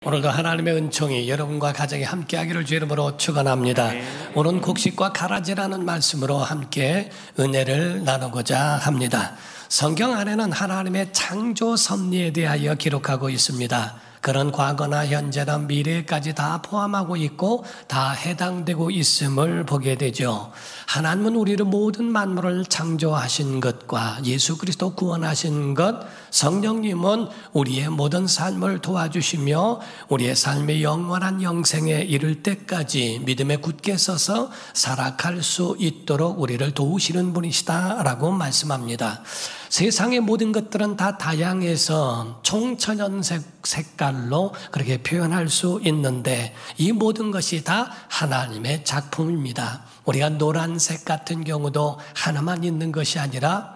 오늘도 하나님의 은총이 여러분과 가정에 함께하기를 주 이름으로 축원합니다. 오늘은 곡식과 가라지라는 말씀으로 함께 은혜를 나누고자 합니다. 성경 안에는 하나님의 창조 섭리에 대하여 기록하고 있습니다. 그런 과거나 현재나 미래까지 다 포함하고 있고 다 해당되고 있음을 보게 되죠. 하나님은 우리를 모든 만물을 창조하신 것과 예수 그리스도 구원하신 것, 성령님은 우리의 모든 삶을 도와주시며 우리의 삶의 영원한 영생에 이를 때까지 믿음에 굳게 서서 살아갈 수 있도록 우리를 도우시는 분이시다라고 말씀합니다. 세상의 모든 것들은 다 다양해서 총천연색 색깔로 그렇게 표현할 수 있는데 이 모든 것이 다 하나님의 작품입니다. 우리가 노란색 같은 경우도 하나만 있는 것이 아니라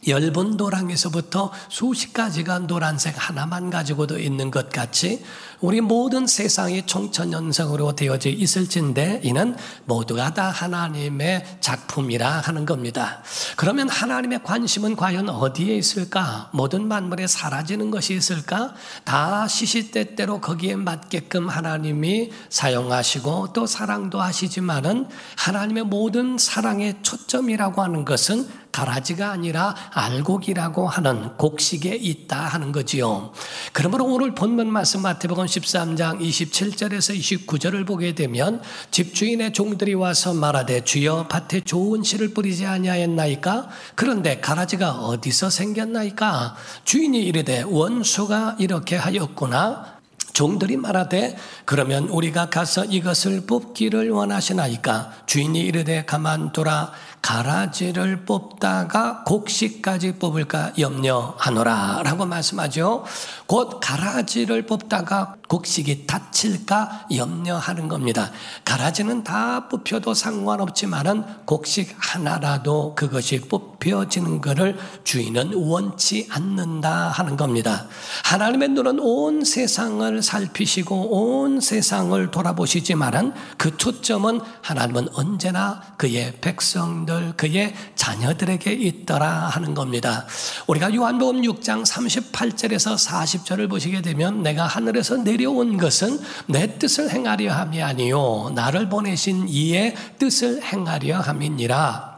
엷은 노랑에서부터 수십 가지가 노란색 하나만 가지고도 있는 것 같이 우리 모든 세상이 총천연성으로 되어져 있을진데 이는 모두가 다 하나님의 작품이라 하는 겁니다. 그러면 하나님의 관심은 과연 어디에 있을까? 모든 만물에 사라지는 것이 있을까? 다 시시때때로 거기에 맞게끔 하나님이 사용하시고 또 사랑도 하시지만은 하나님의 모든 사랑의 초점이라고 하는 것은 가라지가 아니라 알곡이라고 하는 곡식에 있다 하는 거지요. 그러므로 오늘 본문 말씀 마태복음 13장 27절에서 29절을 보게 되면 집주인의 종들이 와서 말하되 주여 밭에 좋은 씨를 뿌리지 아니하였나이까? 그런데 가라지가 어디서 생겼나이까? 주인이 이르되 원수가 이렇게 하였구나. 종들이 말하되 그러면 우리가 가서 이것을 뽑기를 원하시나이까? 주인이 이르되 가만두라. 가라지를 뽑다가 곡식까지 뽑을까 염려하노라 라고 말씀하죠. 곧 가라지를 뽑다가 곡식이 다칠까 염려하는 겁니다. 가라지는 다 뽑혀도 상관없지만은 곡식 하나라도 그것이 뽑혀지는 것을 주인은 원치 않는다 하는 겁니다. 하나님의 눈은 온 세상을 살피시고 온 세상을 돌아보시지만은 그 초점은 하나님은 언제나 그의 백성들 그의 자녀들에게 있더라 하는 겁니다. 우리가 요한복음 6장 38절에서 40절을 보시게 되면 내가 하늘에서 내려온 것은 내 뜻을 행하려 함이 아니요 나를 보내신 이의 뜻을 행하려 함이니라.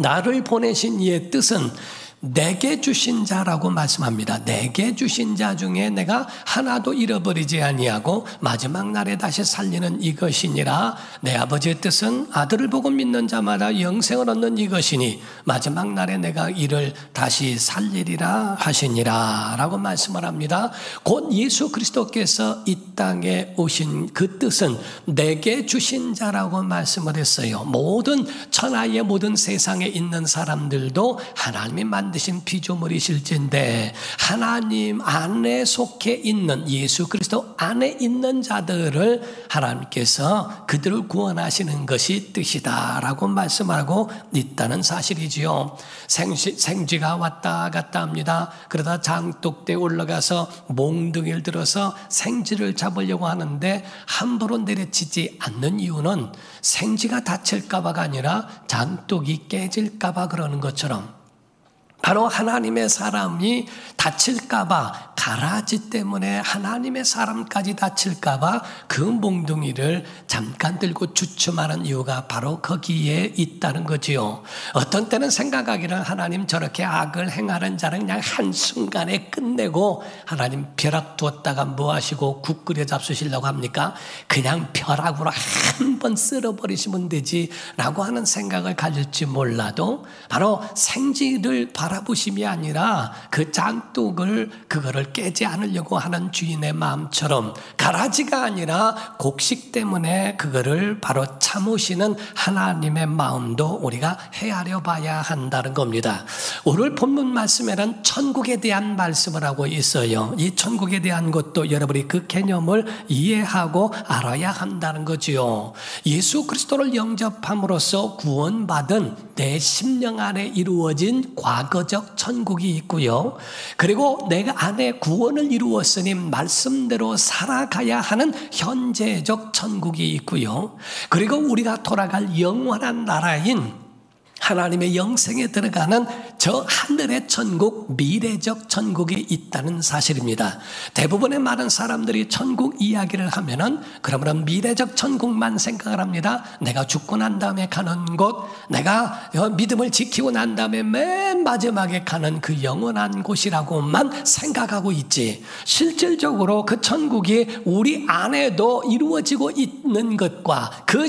나를 보내신 이의 뜻은 내게 주신 자라고 말씀합니다. 내게 주신 자 중에 내가 하나도 잃어버리지 아니하고 마지막 날에 다시 살리는 이것이니라. 내 아버지의 뜻은 아들을 보고 믿는 자마다 영생을 얻는 이것이니 마지막 날에 내가 이를 다시 살리리라 하시니라 라고 말씀을 합니다. 곧 예수 그리스도께서 이 땅에 오신 그 뜻은 내게 주신 자라고 말씀을 했어요. 모든 천하의 모든 세상에 있는 사람들도 하나님이 만드신 피조물이실진데 하나님 안에 속해 있는 예수 그리스도 안에 있는 자들을 하나님께서 그들을 구원하시는 것이 뜻이다라고 말씀하고 있다는 사실이지요. 생쥐가 왔다 갔다 합니다. 그러다 장독대에 올라가서 몽둥이를 들어서 생쥐를 잡으려고 하는데 함부로 내려치지 않는 이유는 생쥐가 다칠까 봐가 아니라 장독이 깨질까 봐 그러는 것처럼 바로 하나님의 사람이 다칠까봐 가라지 때문에 하나님의 사람까지 다칠까봐 그 몽둥이를 잠깐 들고 주춤하는 이유가 바로 거기에 있다는 거지요. 어떤 때는 생각하기는 하나님 저렇게 악을 행하는 자는 그냥 한순간에 끝내고 하나님 벼락 두었다가 뭐 하시고 국 끓여 잡수시려고 합니까? 그냥 벼락으로 한 번 쓸어버리시면 되지 라고 하는 생각을 가질지 몰라도 바로 생쥐를 바라보심이 아니라 그 장독을 그거를 깨지 않으려고 하는 주인의 마음처럼 가라지가 아니라 곡식 때문에 그거를 바로 참으시는 하나님의 마음도 우리가 헤아려 봐야 한다는 겁니다. 오늘 본문 말씀에는 천국에 대한 말씀을 하고 있어요. 이 천국에 대한 것도 여러분이 그 개념을 이해하고 알아야 한다는 거지요. 예수 그리스도를 영접함으로써 구원받은 내 심령 안에 이루어진 과거적 천국이 있고요. 그리고 내가 안에 구원을 이루었으니 말씀대로 살아가야 하는 현재적 천국이 있고요. 그리고 우리가 돌아갈 영원한 나라인 하나님의 영생에 들어가는 저 하늘의 천국, 미래적 천국이 있다는 사실입니다. 대부분의 많은 사람들이 천국 이야기를 하면은 그러면 미래적 천국만 생각을 합니다. 내가 죽고 난 다음에 가는 곳, 내가 믿음을 지키고 난 다음에 맨 마지막에 가는 그 영원한 곳이라고만 생각하고 있지, 실질적으로 그 천국이 우리 안에도 이루어지고 있는 것과 그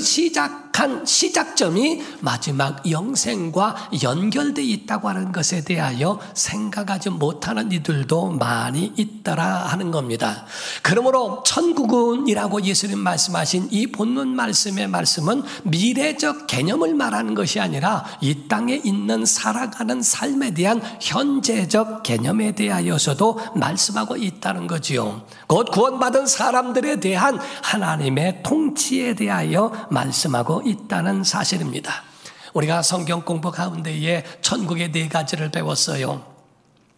시작점이 마지막 영생과 연결되어 있다고 하는 것에 대하여 생각하지 못하는 이들도 많이 있더라 하는 겁니다. 그러므로 천국은이라고 예수님 말씀하신 이 본문 말씀의 말씀은 미래적 개념을 말하는 것이 아니라 이 땅에 있는 살아가는 삶에 대한 현재적 개념에 대하여서도 말씀하고 있다는 거지요. 곧 구원받은 사람들에 대한 하나님의 통치에 대하여 말씀하고 있다는 사실입니다. 우리가 성경 공부 가운데에 천국의 4가지를 배웠어요.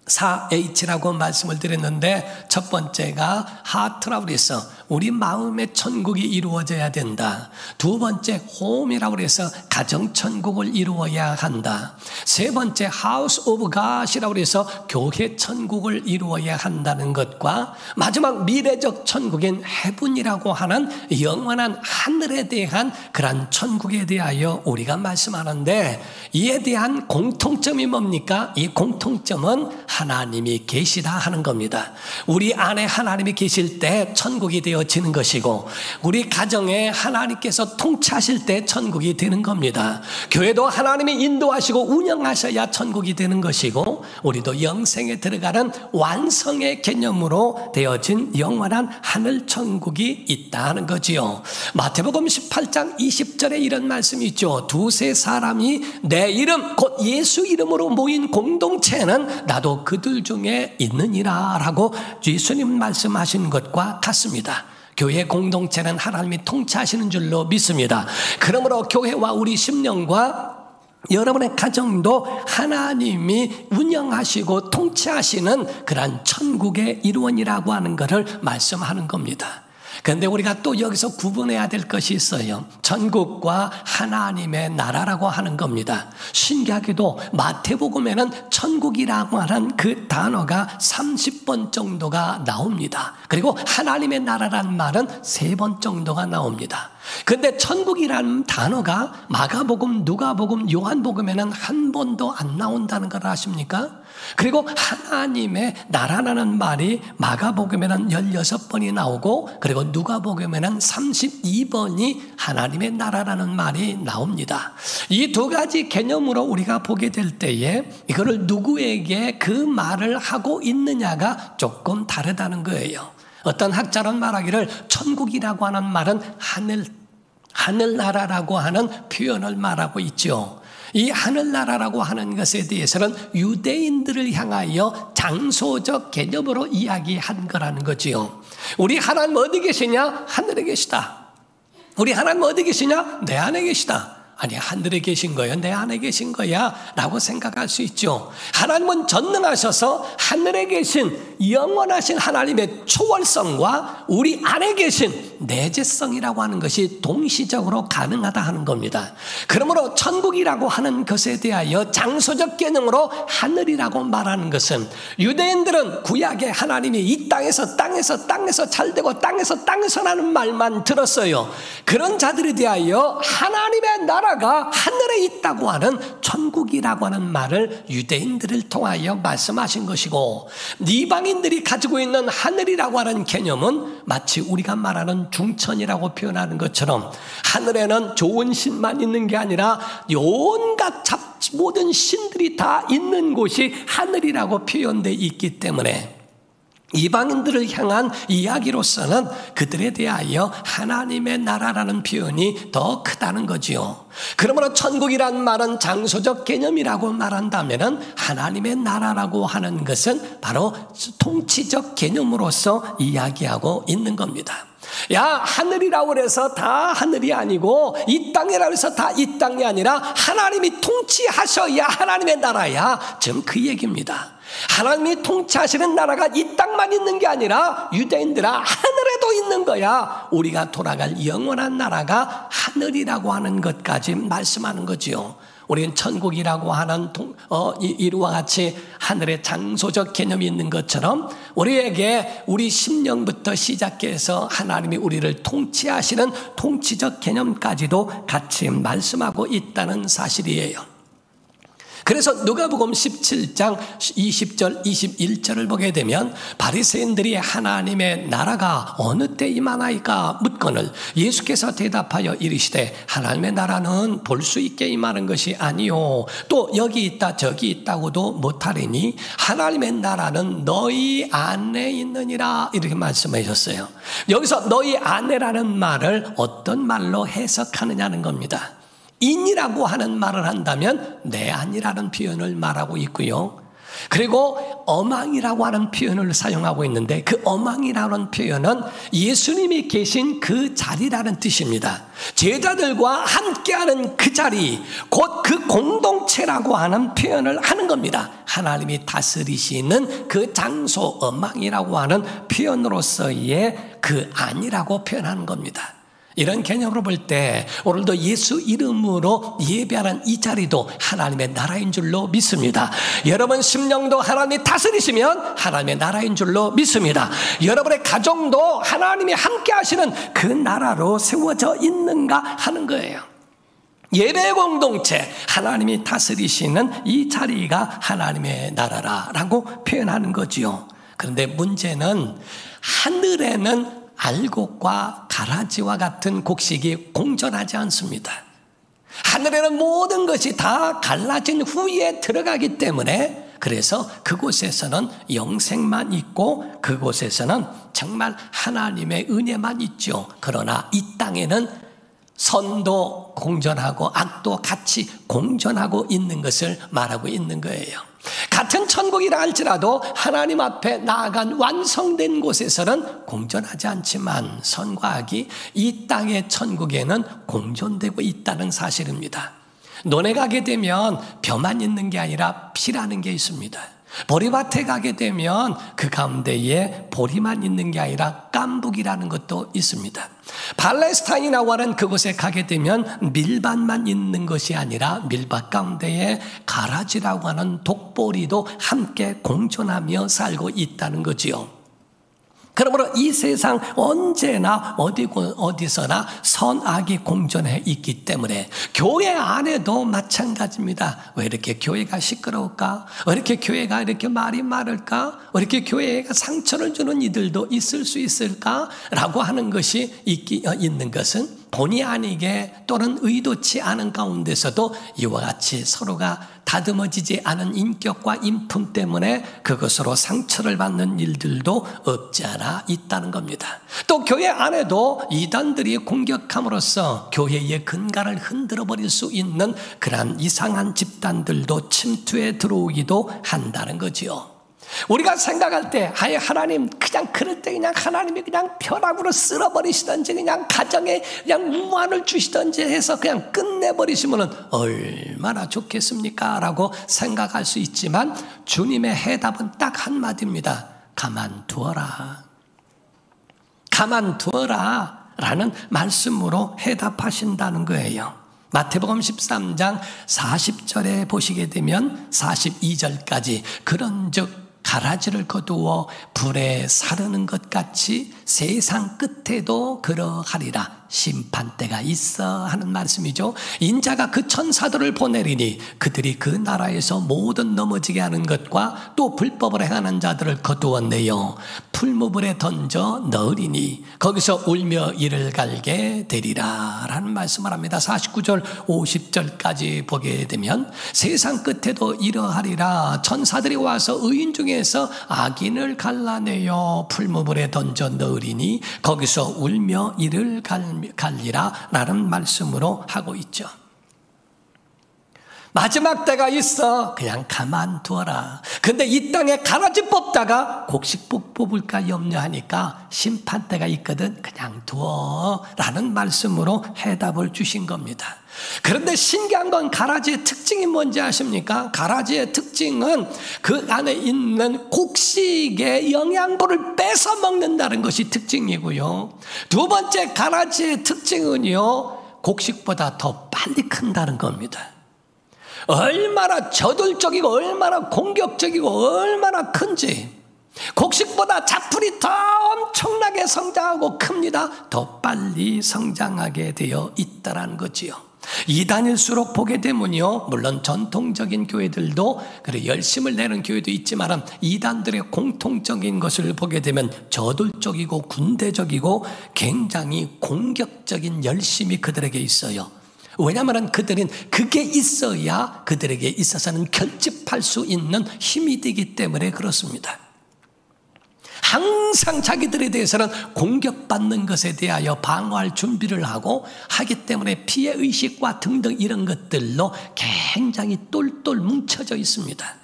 4H라고 말씀을 드렸는데 첫 번째가 하트라고 그래서 우리 마음의 천국이 이루어져야 된다. 두 번째 홈이라고 해서 가정천국을 이루어야 한다. 세 번째 하우스 오브 갓이라고 해서 교회 천국을 이루어야 한다는 것과 마지막 미래적 천국인 헤븐이라고 하는 영원한 하늘에 대한 그런 천국에 대하여 우리가 말씀하는데, 이에 대한 공통점이 뭡니까? 이 공통점은 하나님이 계시다 하는 겁니다. 우리 안에 하나님이 계실 때 천국이 되어지는 것이고, 우리 가정에 하나님께서 통치하실 때 천국이 되는 겁니다. 교회도 하나님이 인도하시고 운영하셔야 천국이 되는 것이고, 우리도 영생에 들어가는 완성의 개념으로 되어진 영원한 하늘 천국이 있다 하는 거지요. 마태복음 18장 20절에 이런 말씀이 있죠. 두세 사람이 내 이름 곧 예수 이름으로 모인 공동체는 나도 그들 중에 있느니라 라고 예수님 말씀하신 것과 같습니다. 교회 공동체는 하나님이 통치하시는 줄로 믿습니다. 그러므로 교회와 우리 심령과 여러분의 가정도 하나님이 운영하시고 통치하시는 그러한 천국의 일원이라고 하는 것을 말씀하는 겁니다. 그런데 우리가 또 여기서 구분해야 될 것이 있어요. 천국과 하나님의 나라라고 하는 겁니다. 신기하게도 마태복음에는 천국이라고 하는 그 단어가 30번 정도가 나옵니다. 그리고 하나님의 나라라는 말은 3번 정도가 나옵니다. 그런데 천국이라는 단어가 마가복음, 누가복음, 요한복음에는 한 번도 안 나온다는 걸 아십니까? 그리고 하나님의 나라라는 말이 마가복음에는 16번이 나오고, 그리고 누가복음에는 32번이 하나님의 나라라는 말이 나옵니다. 이 2가지 개념으로 우리가 보게 될 때에 이거를 누구에게 그 말을 하고 있느냐가 조금 다르다는 거예요. 어떤 학자는 말하기를 천국이라고 하는 말은 하늘나라라고 하는 표현을 말하고 있죠. 이 하늘나라라고 하는 것에 대해서는 유대인들을 향하여 장소적 개념으로 이야기한 거라는 거지요. 우리 하나님 어디 계시냐? 하늘에 계시다. 우리 하나님 어디 계시냐? 내 안에 계시다. 아니, 하늘에 계신 거야, 내 안에 계신 거야 라고 생각할 수 있죠. 하나님은 전능하셔서 하늘에 계신 영원하신 하나님의 초월성과 우리 안에 계신 내재성이라고 하는 것이 동시적으로 가능하다 하는 겁니다. 그러므로 천국이라고 하는 것에 대하여 장소적 개념으로 하늘이라고 말하는 것은, 유대인들은 구약에 하나님이 이 땅에서 잘되고 땅에서라는 말만 들었어요. 그런 자들에 대하여 하나님의 나라가 하늘에 있다고 하는 천국이라고 하는 말을 유대인들을 통하여 말씀하신 것이고, 이방인들이 가지고 있는 하늘이라고 하는 개념은 마치 우리가 말하는 중천이라고 표현하는 것처럼 하늘에는 좋은 신만 있는 게 아니라 온갖 모든 신들이 다 있는 곳이 하늘이라고 표현되어 있기 때문에 이방인들을 향한 이야기로서는 그들에 대하여 하나님의 나라라는 표현이 더 크다는 거지요. 그러므로 천국이란 말은 장소적 개념이라고 말한다면 하나님의 나라라고 하는 것은 바로 통치적 개념으로서 이야기하고 있는 겁니다. 야, 하늘이라고 해서 다 하늘이 아니고 이 땅이라고 해서 다 이 땅이 아니라 하나님이 통치하셔야 하나님의 나라야. 지금 그 얘기입니다. 하나님이 통치하시는 나라가 이 땅만 있는 게 아니라 유대인들아 하늘에도 있는 거야. 우리가 돌아갈 영원한 나라가 하늘이라고 하는 것까지 말씀하는 거지요. 우리는 천국이라고 하는 이루와 같이 하늘의 장소적 개념이 있는 것처럼 우리에게 우리 심령부터 시작해서 하나님이 우리를 통치하시는 통치적 개념까지도 같이 말씀하고 있다는 사실이에요. 그래서 누가복음 17장 20절 21절을 보게 되면 바리새인들이 하나님의 나라가 어느 때 임하나이까 묻거늘 예수께서 대답하여 이르시되 하나님의 나라는 볼 수 있게 임하는 것이 아니요 또 여기 있다 저기 있다고도 못하리니 하나님의 나라는 너희 안에 있느니라 이렇게 말씀하셨어요. 여기서 너희 안에라는 말을 어떤 말로 해석하느냐는 겁니다. 인이라고 하는 말을 한다면 내 안이라는 표현을 말하고 있고요. 그리고 어망이라고 하는 표현을 사용하고 있는데 그 어망이라는 표현은 예수님이 계신 그 자리라는 뜻입니다. 제자들과 함께하는 그 자리, 곧 그 공동체라고 하는 표현을 하는 겁니다. 하나님이 다스리시는 그 장소, 어망이라고 하는 표현으로서의 그 안이라고 표현하는 겁니다. 이런 개념으로 볼 때 오늘도 예수 이름으로 예배하는 이 자리도 하나님의 나라인 줄로 믿습니다. 여러분 심령도 하나님이 다스리시면 하나님의 나라인 줄로 믿습니다. 여러분의 가정도 하나님이 함께 하시는 그 나라로 세워져 있는가 하는 거예요. 예배 공동체, 하나님이 다스리시는 이 자리가 하나님의 나라라고 표현하는 거지요. 그런데 문제는 하늘에는 알곡과 가라지와 같은 곡식이 공존하지 않습니다. 하늘에는 모든 것이 다 갈라진 후에 들어가기 때문에 그래서 그곳에서는 영생만 있고 그곳에서는 정말 하나님의 은혜만 있죠. 그러나 이 땅에는 선도 공존하고 악도 같이 공존하고 있는 것을 말하고 있는 거예요. 같은 천국이라 할지라도 하나님 앞에 나아간 완성된 곳에서는 공존하지 않지만 선과 악이 이 땅의 천국에는 공존되고 있다는 사실입니다. 논에 가게 되면 벼만 있는 게 아니라 피라는 게 있습니다. 보리밭에 가게 되면 그 가운데에 보리만 있는 게 아니라 깐북이라는 것도 있습니다. 팔레스타인이라고 하는 그곳에 가게 되면 밀밭만 있는 것이 아니라 밀밭 가운데에 가라지라고 하는 독보리도 함께 공존하며 살고 있다는 거지요. 그러므로 이 세상 언제나 어디서나 선악이 공존해 있기 때문에 교회 안에도 마찬가지입니다. 왜 이렇게 교회가 시끄러울까? 왜 이렇게 교회가 이렇게 말이 많을까? 왜 이렇게 교회가 상처를 주는 이들도 있을 수 있을까? 라고 하는 것이 있는 것은 본의 아니게 또는 의도치 않은 가운데서도 이와 같이 서로가 다듬어지지 않은 인격과 인품 때문에 그것으로 상처를 받는 일들도 없지 않아 있다는 겁니다. 또 교회 안에도 이단들이 공격함으로써 교회의 근간을 흔들어 버릴 수 있는 그러한 이상한 집단들도 침투해 들어오기도 한다는 거지요. 우리가 생각할 때 아예 하나님 그냥 그럴 때 그냥 하나님이 그냥 벼락으로 쓸어버리시든지 그냥 가정에 그냥 무한을 주시든지 해서 그냥 끝내버리시면 얼마나 좋겠습니까? 라고 생각할 수 있지만 주님의 해답은 딱 한마디입니다. 가만두어라. 가만두어라 라는 말씀으로 해답하신다는 거예요. 마태복음 13장 40절에 보시게 되면 42절까지 그런즉 가라지를 거두어 불에 사르는 것 같이 세상 끝에도 그러하리라. 심판대가 있어 하는 말씀이죠. 인자가 그 천사들을 보내리니 그들이 그 나라에서 모든 넘어지게 하는 것과 또 불법을 행하는 자들을 거두어내어 풀무불에 던져 넣으리니 거기서 울며 이를 갈게 되리라 라는 말씀을 합니다. 49절 50절까지 보게 되면 세상 끝에도 이러하리라. 천사들이 와서 의인 중에서 악인을 갈라내어 풀무불에 던져 넣으리니 거기서 울며 이를 갈리라 라는 말씀으로 하고 있죠. 마지막 때가 있어. 그냥 가만두어라. 근데 이 땅에 가라지 뽑다가 곡식 뽑을까 염려하니까 심판대가 있거든. 그냥 두어 라는 말씀으로 해답을 주신 겁니다. 그런데 신기한 건 가라지의 특징이 뭔지 아십니까? 가라지의 특징은 그 안에 있는 곡식의 영양분을 뺏어 먹는다는 것이 특징이고요. 두 번째 가라지의 특징은요, 곡식보다 더 빨리 큰다는 겁니다. 얼마나 저돌적이고 얼마나 공격적이고 얼마나 큰지, 곡식보다 자풀이 더 엄청나게 성장하고 큽니다. 더 빨리 성장하게 되어 있다라는 거지요. 이단일수록 보게 되면요, 물론 전통적인 교회들도 그래 열심을 내는 교회도 있지만 이단들의 공통적인 것을 보게 되면 저돌적이고 군대적이고 굉장히 공격적인 열심이 그들에게 있어요. 왜냐하면 그들은 그게 있어야 그들에게 있어서는 결집할 수 있는 힘이 되기 때문에 그렇습니다. 항상 자기들에 대해서는 공격받는 것에 대하여 방어할 준비를 하고 하기 때문에 피해의식과 등등 이런 것들로 굉장히 똘똘 뭉쳐져 있습니다.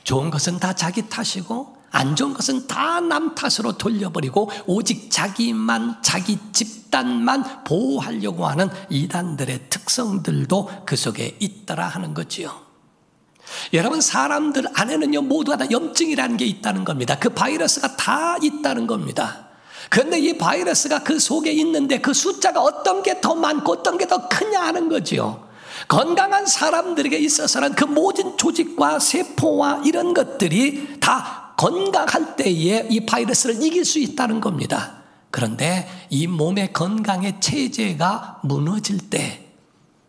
좋은 것은 다 자기 탓이고 안 좋은 것은 다 남 탓으로 돌려버리고 오직 자기만, 자기 집단만 보호하려고 하는 이단들의 특성들도 그 속에 있더라 하는 거지요. 여러분, 사람들 안에는요 모두가 다 염증이라는 게 있다는 겁니다. 그 바이러스가 다 있다는 겁니다. 그런데 이 바이러스가 그 속에 있는데 그 숫자가 어떤 게 더 많고 어떤 게 더 크냐 하는 거지요. 건강한 사람들에게 있어서는 그 모든 조직과 세포와 이런 것들이 다 건강할 때에 이 바이러스를 이길 수 있다는 겁니다. 그런데 이 몸의 건강의 체제가 무너질 때,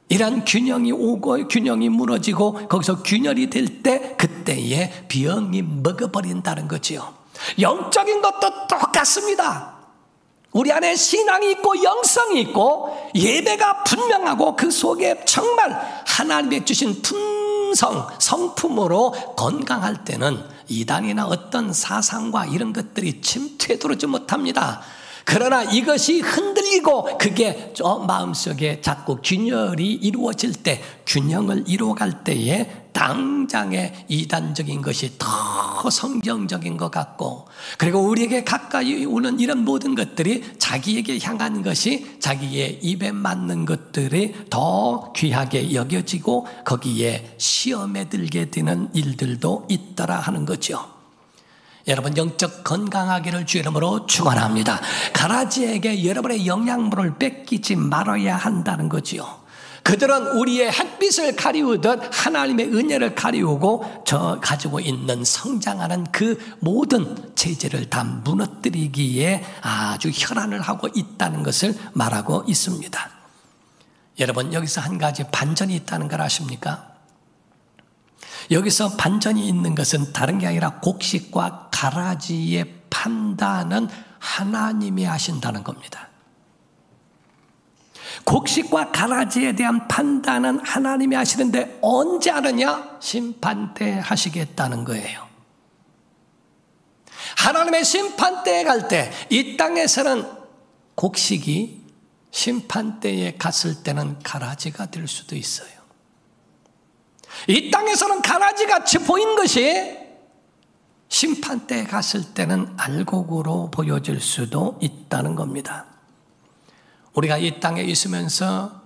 이런 균형이 오고 균형이 무너지고 거기서 균열이 될 때, 그때에 병이 먹어버린다는 거지요. 영적인 것도 똑같습니다. 우리 안에 신앙이 있고 영성이 있고 예배가 분명하고 그 속에 정말 하나님의 주신 품성, 성품으로 건강할 때는 이단이나 어떤 사상과 이런 것들이 침투해 들어오지 못합니다. 그러나 이것이 흔들리고 그게 마음속에 자꾸 균열이 이루어질 때, 균형을 이루어갈 때에 당장의 이단적인 것이 더 성경적인 것 같고, 그리고 우리에게 가까이 오는 이런 모든 것들이 자기에게 향한 것이 자기의 입에 맞는 것들이 더 귀하게 여겨지고 거기에 시험에 들게 되는 일들도 있더라 하는 거죠. 여러분, 영적 건강하기를 주 이름으로 축원합니다. 가라지에게 여러분의 영양분을 뺏기지 말아야 한다는 거지요. 그들은 우리의 햇빛을 가리우듯 하나님의 은혜를 가리우고 저 가지고 있는 성장하는 그 모든 체제를 다 무너뜨리기에 아주 혈안을 하고 있다는 것을 말하고 있습니다. 여러분, 여기서 한 가지 반전이 있다는 걸 아십니까? 여기서 반전이 있는 것은 다른 게 아니라 곡식과 가라지의 판단은 하나님이 하신다는 겁니다. 곡식과 가라지에 대한 판단은 하나님이 하시는데 언제 하느냐? 심판 때 하시겠다는 거예요. 하나님의 심판 때에 갈 때, 이 땅에서는 곡식이 심판 때에 갔을 때는 가라지가 될 수도 있어요. 이 땅에서는 가라지같이 보인 것이 심판 때에 갔을 때는 알곡으로 보여질 수도 있다는 겁니다. 우리가 이 땅에 있으면서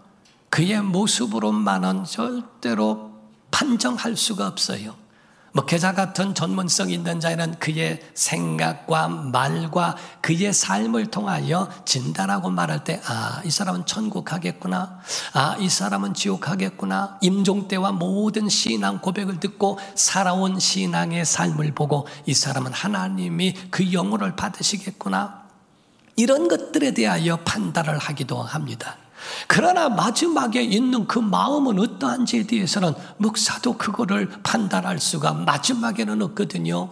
그의 모습으로만은 절대로 판정할 수가 없어요. 계좌 같은 전문성 있는 자에는 그의 생각과 말과 그의 삶을 통하여 진단하고 말할 때, 이 사람은 천국 가겠구나, 이 사람은 지옥 가겠구나, 임종 때와 모든 신앙 고백을 듣고 살아온 신앙의 삶을 보고 이 사람은 하나님이 그 영혼을 받으시겠구나, 이런 것들에 대하여 판단을 하기도 합니다. 그러나 마지막에 있는 그 마음은 어떠한지에 대해서는 목사도 그거를 판단할 수가 마지막에는 없거든요.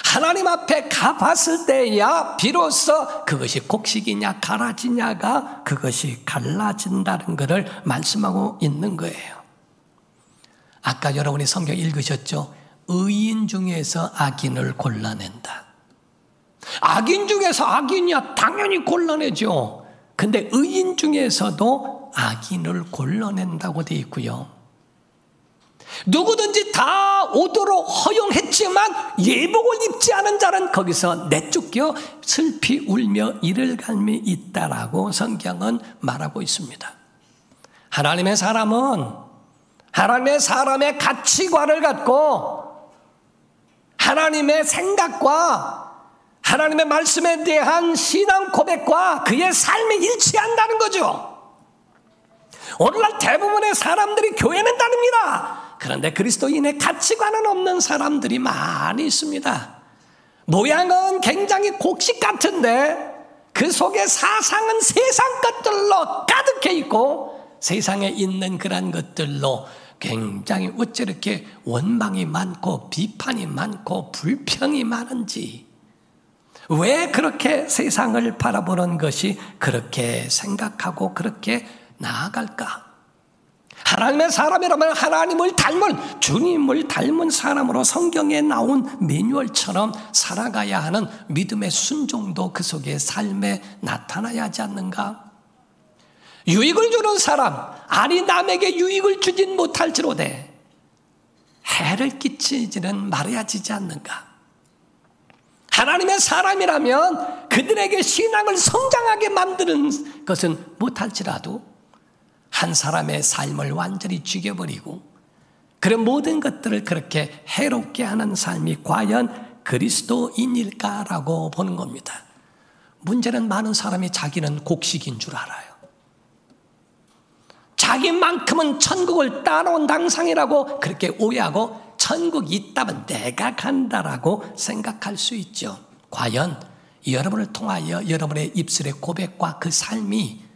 하나님 앞에 가봤을 때야 비로소 그것이 곡식이냐 가라지냐가 그것이 갈라진다는 것을 말씀하고 있는 거예요. 아까 여러분이 성경 읽으셨죠? 의인 중에서 악인을 골라낸다. 악인 중에서 악인이야 당연히 골라내죠. 근데 의인 중에서도 악인을 골라낸다고 되어 있고요. 누구든지 다 오도록 허용했지만 예복을 입지 않은 자는 거기서 내쫓겨 슬피 울며 이를 갈미 있다라고 성경은 말하고 있습니다. 하나님의 사람은 하나님의 사람의 가치관을 갖고 하나님의 생각과 하나님의 말씀에 대한 신앙 고백과 그의 삶이 일치한다는 거죠. 오늘날 대부분의 사람들이 교회는 다닙니다. 그런데 그리스도인의 가치관은 없는 사람들이 많이 있습니다. 모양은 굉장히 곡식 같은데 그 속에 사상은 세상 것들로 가득해 있고 세상에 있는 그런 것들로 굉장히 어째 이렇게 원망이 많고 비판이 많고 불평이 많은지, 왜 그렇게 세상을 바라보는 것이 그렇게 생각하고 그렇게 나아갈까? 하나님의 사람이라면 하나님을 닮은, 주님을 닮은 사람으로 성경에 나온 매뉴얼처럼 살아가야 하는 믿음의 순종도 그 속에 삶에 나타나야 하지 않는가? 유익을 주는 사람, 아니 남에게 유익을 주진 못할지로되 해를 끼치지는 말아야 지지 않는가? 하나님의 사람이라면 그들에게 신앙을 성장하게 만드는 것은 못할지라도 한 사람의 삶을 완전히 죽여버리고 그런 모든 것들을 그렇게 해롭게 하는 삶이 과연 그리스도인일까라고 보는 겁니다. 문제는 많은 사람이 자기는 곡식인 줄 알아요. 자기만큼은 천국을 따라온 당상이라고 그렇게 오해하고 천국이 있다면 내가 간다라고 생각할 수 있죠. 과연 여러분을 통하여 여러분의 입술의 고백과 그 삶이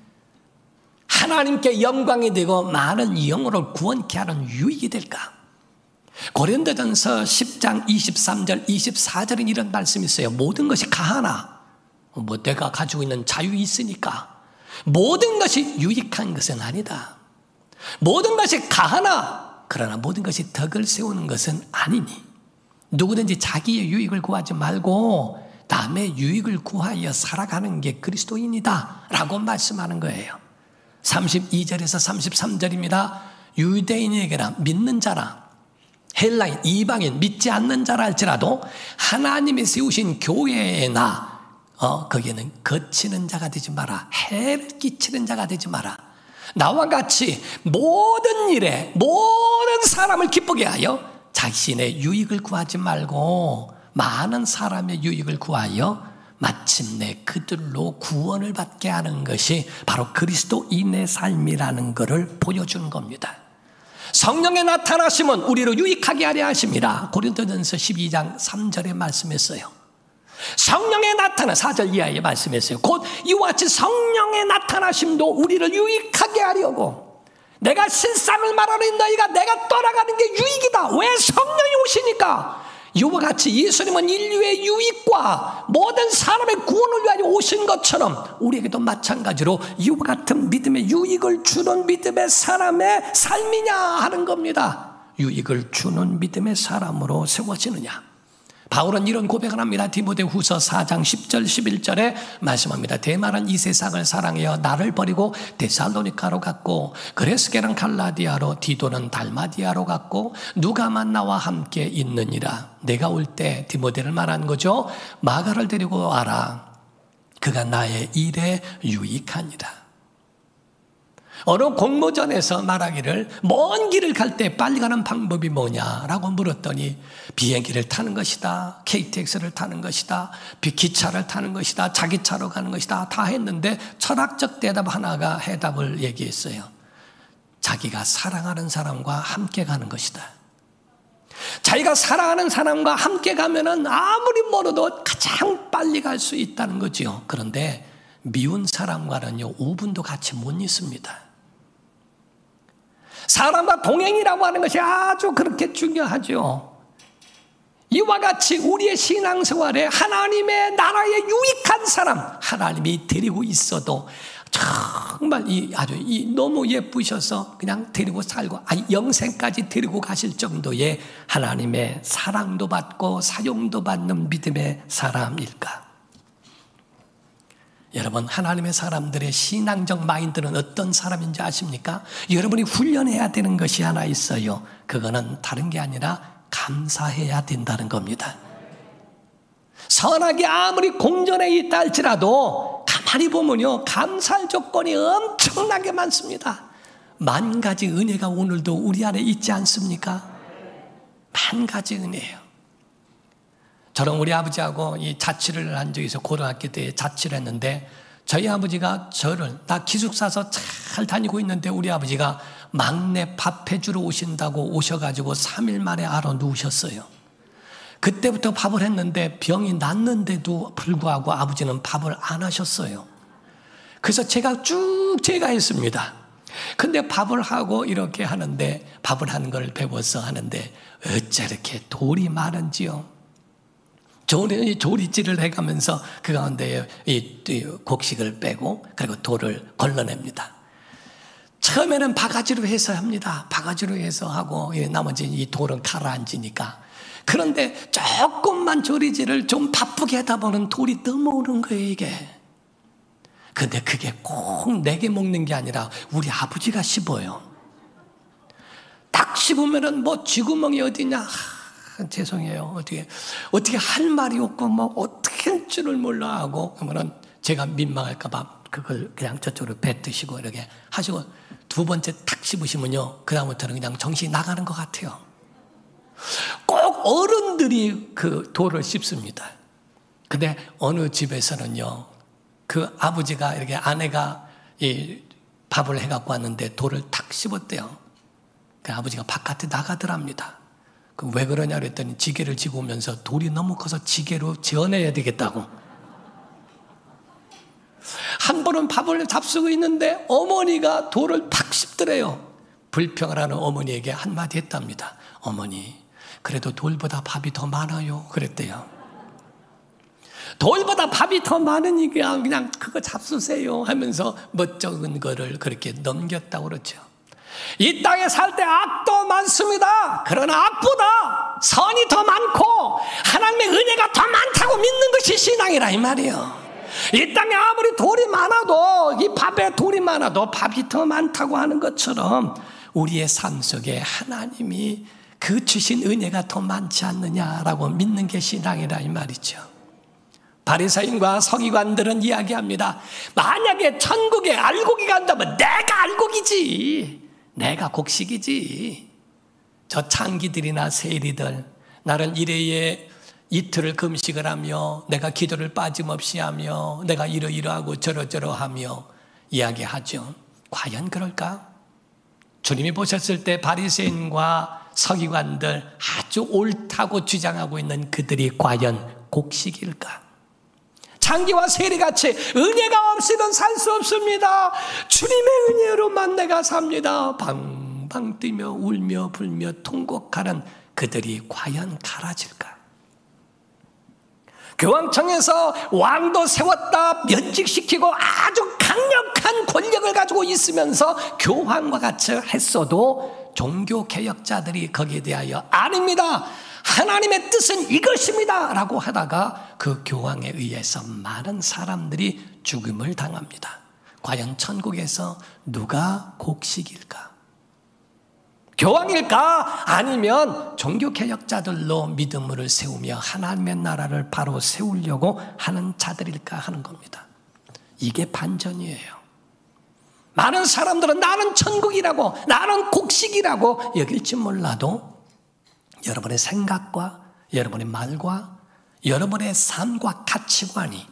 하나님께 영광이 되고 많은 영혼을 구원케 하는 유익이 될까? 고린도전서 10장 23절 24절은 이런 말씀이 있어요. 모든 것이 가하나, 내가 가지고 있는 자유 있으니까 모든 것이 유익한 것은 아니다. 모든 것이 가하나, 그러나 모든 것이 덕을 세우는 것은 아니니 누구든지 자기의 유익을 구하지 말고 남의 유익을 구하여 살아가는 게 그리스도인이다 라고 말씀하는 거예요. 32절에서 33절입니다. 유대인에게나 믿는 자나 헬라인, 이방인, 믿지 않는 자라 할지라도 하나님이 세우신 교회나 거기에는 거치는 자가 되지 마라. 해를 끼치는 자가 되지 마라. 나와 같이 모든 일에 모든 사람을 기쁘게 하여 자신의 유익을 구하지 말고 많은 사람의 유익을 구하여 마침내 그들로 구원을 받게 하는 것이 바로 그리스도인의 삶이라는 것을 보여주는 겁니다. 성령의 나타나심은 우리로 유익하게 하려 하십니다. 고린도전서 12장 3절에 말씀했어요. 성령의 나타나 4절 이하에 말씀했어요. 곧 이와 같이 성령의 나타나심도 우리를 유익하게 하려고, 내가 실상을 말하는 너희가 내가 떠나가는 게 유익이다. 왜? 성령이 오시니까. 이와 같이 예수님은 인류의 유익과 모든 사람의 구원을 위하여 오신 것처럼 우리에게도 마찬가지로 이와 같은 믿음의 유익을 주는 믿음의 사람의 삶이냐 하는 겁니다. 유익을 주는 믿음의 사람으로 세워지느냐. 바울은 이런 고백을 합니다. 디모데후서 4장 10절 11절에 말씀합니다. 데마는 이 세상을 사랑하여 나를 버리고 데살로니카로 갔고, 그레스게는 갈라디아로, 디도는 달마디아로 갔고, 누가만 나와 함께 있느니라. 내가 올 때 디모데를 말한 거죠. 마가를 데리고 와라. 그가 나의 일에 유익하니라. 어느 공모전에서 말하기를 먼 길을 갈 때 빨리 가는 방법이 뭐냐라고 물었더니 비행기를 타는 것이다, KTX를 타는 것이다, 기차를 타는 것이다, 자기 차로 가는 것이다 다 했는데 철학적 대답 하나가 해답을 얘기했어요. 자기가 사랑하는 사람과 함께 가는 것이다. 자기가 사랑하는 사람과 함께 가면은 아무리 멀어도 가장 빨리 갈 수 있다는 거지요. 그런데 미운 사람과는요 5분도 같이 못 있습니다. 사람과 동행이라고 하는 것이 아주 그렇게 중요하죠. 이와 같이 우리의 신앙생활에 하나님의 나라에 유익한 사람, 하나님이 데리고 있어도 정말 아주 너무 예쁘셔서 그냥 데리고 살고 영생까지 데리고 가실 정도의 하나님의 사랑도 받고 사용도 받는 믿음의 사람일까? 여러분, 하나님의 사람들의 신앙적 마인드는 어떤 사람인지 아십니까? 여러분이 훈련해야 되는 것이 하나 있어요. 그거는 다른 게 아니라 감사해야 된다는 겁니다. 선악이 아무리 공전에 있다 할지라도 가만히 보면요, 감사할 조건이 엄청나게 많습니다. 만 가지 은혜가 오늘도 우리 안에 있지 않습니까? 만 가지 은혜예요. 저는 우리 아버지하고 이 자취를 한 적이 있어요. 고등학교 때 자취를 했는데 저희 아버지가 나 기숙사에서 잘 다니고 있는데 우리 아버지가 막내 밥 해주러 오신다고 오셔가지고 3일 만에 알아 누우셨어요. 그때부터 밥을 했는데 병이 났는데도 불구하고 아버지는 밥을 안 하셨어요. 그래서 제가 했습니다. 근데 밥을 하고 이렇게 하는데, 밥을 하는 걸 배워서 하는데 어째 이렇게 돌이 많은지요. 조리질을 해가면서 그 가운데 이 곡식을 빼고 그리고 돌을 걸러냅니다. 처음에는 바가지로 해서 합니다. 바가지로 해서 하고 나머지 이 돌은 가라앉으니까. 그런데 조금만 조리질을 좀 바쁘게 하다 보면 돌이 넘어오는 거예요, 이게. 근데 그게 꼭 내게 먹는 게 아니라 우리 아버지가 씹어요. 딱 씹으면은 뭐 쥐구멍이 어디냐. 죄송해요. 어떻게 할 말이 없고 뭐 어떻게 할 줄을 몰라 하고 그러면은 제가 민망할까봐 그걸 그냥 저쪽으로 뱉으시고 이렇게 하시고 두 번째 탁 씹으시면요. 그다음부터는 그냥 정신이 나가는 것 같아요. 꼭 어른들이 그 돌을 씹습니다. 근데 어느 집에서는요. 그 아버지가 이렇게 아내가 이 밥을 해갖고 왔는데 돌을 탁 씹었대요. 그 아버지가 바깥에 나가더랍니다. 그 왜 그러냐 그랬더니 지게를 지고 오면서 돌이 너무 커서 지게로 지어내야 되겠다고. 한 번은 밥을 잡수고 있는데 어머니가 돌을 탁 씹더래요. 불평을 하는 어머니에게 한마디 했답니다. 어머니, 그래도 돌보다 밥이 더 많아요. 그랬대요. 돌보다 밥이 더 많으니까 그냥 그거 잡수세요 하면서 멋쩍은 거를 그렇게 넘겼다고 그러죠. 이 땅에 살 때 악도 많습니다. 그러나 악보다 선이 더 많고 하나님의 은혜가 더 많다고 믿는 것이 신앙이라 이 말이에요. 이 땅에 아무리 돌이 많아도 이 밥에 돌이 많아도 밥이 더 많다고 하는 것처럼 우리의 삶 속에 하나님이 그 주신 은혜가 더 많지 않느냐라고 믿는 게 신앙이라 이 말이죠. 바리새인과 서기관들은 이야기합니다. 만약에 천국에 알곡이가 간다면 내가 알곡이지, 내가 곡식이지. 저 창기들이나 세리들 나는 이래에 이틀을 금식을 하며 내가 기도를 빠짐없이 하며 내가 이러이러하고 저러저러하며 이야기하죠. 과연 그럴까? 주님이 보셨을 때 바리새인과 서기관들 아주 옳다고 주장하고 있는 그들이 과연 곡식일까? 창기와 세리같이 은혜가 없이는 살 수 없습니다. 주님의 은혜로만 내가 삽니다. 방방 뛰며 울며 불며 통곡하는 그들이 과연 갈아질까? 교황청에서 왕도 세웠다 면직시키고 아주 강력한 권력을 가지고 있으면서 교황과 같이 했어도 종교개혁자들이 거기에 대하여 아닙니다, 하나님의 뜻은 이것입니다 라고 하다가 그 교황에 의해서 많은 사람들이 죽음을 당합니다. 과연 천국에서 누가 곡식일까? 교황일까? 아니면 종교개혁자들로 믿음을 세우며 하나님의 나라를 바로 세우려고 하는 자들일까 하는 겁니다. 이게 반전이에요. 많은 사람들은 나는 천국이라고, 나는 곡식이라고 여길지 몰라도 여러분의 생각과 여러분의 말과 여러분의 삶과 가치관이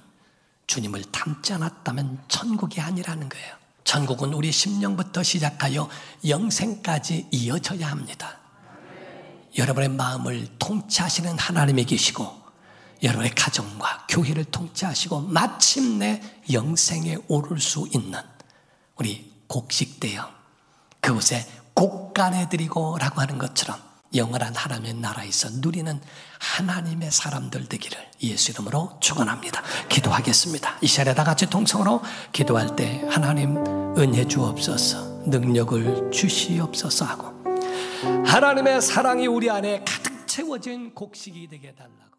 주님을 닮지 않았다면 천국이 아니라는 거예요. 천국은 우리 심령부터 시작하여 영생까지 이어져야 합니다. 여러분의 마음을 통치하시는 하나님이 계시고 여러분의 가정과 교회를 통치하시고 마침내 영생에 오를 수 있는 우리 곡식되어 그곳에 곡간해드리고라고 하는 것처럼 영원한 하나님의 나라에서 누리는 하나님의 사람들 되기를 예수 이름으로 축원합니다. 기도하겠습니다. 이 시간에 다 같이 통성으로 기도할 때 하나님 은혜 주옵소서, 능력을 주시옵소서 하고 하나님의 사랑이 우리 안에 가득 채워진 곡식이 되게 해달라고.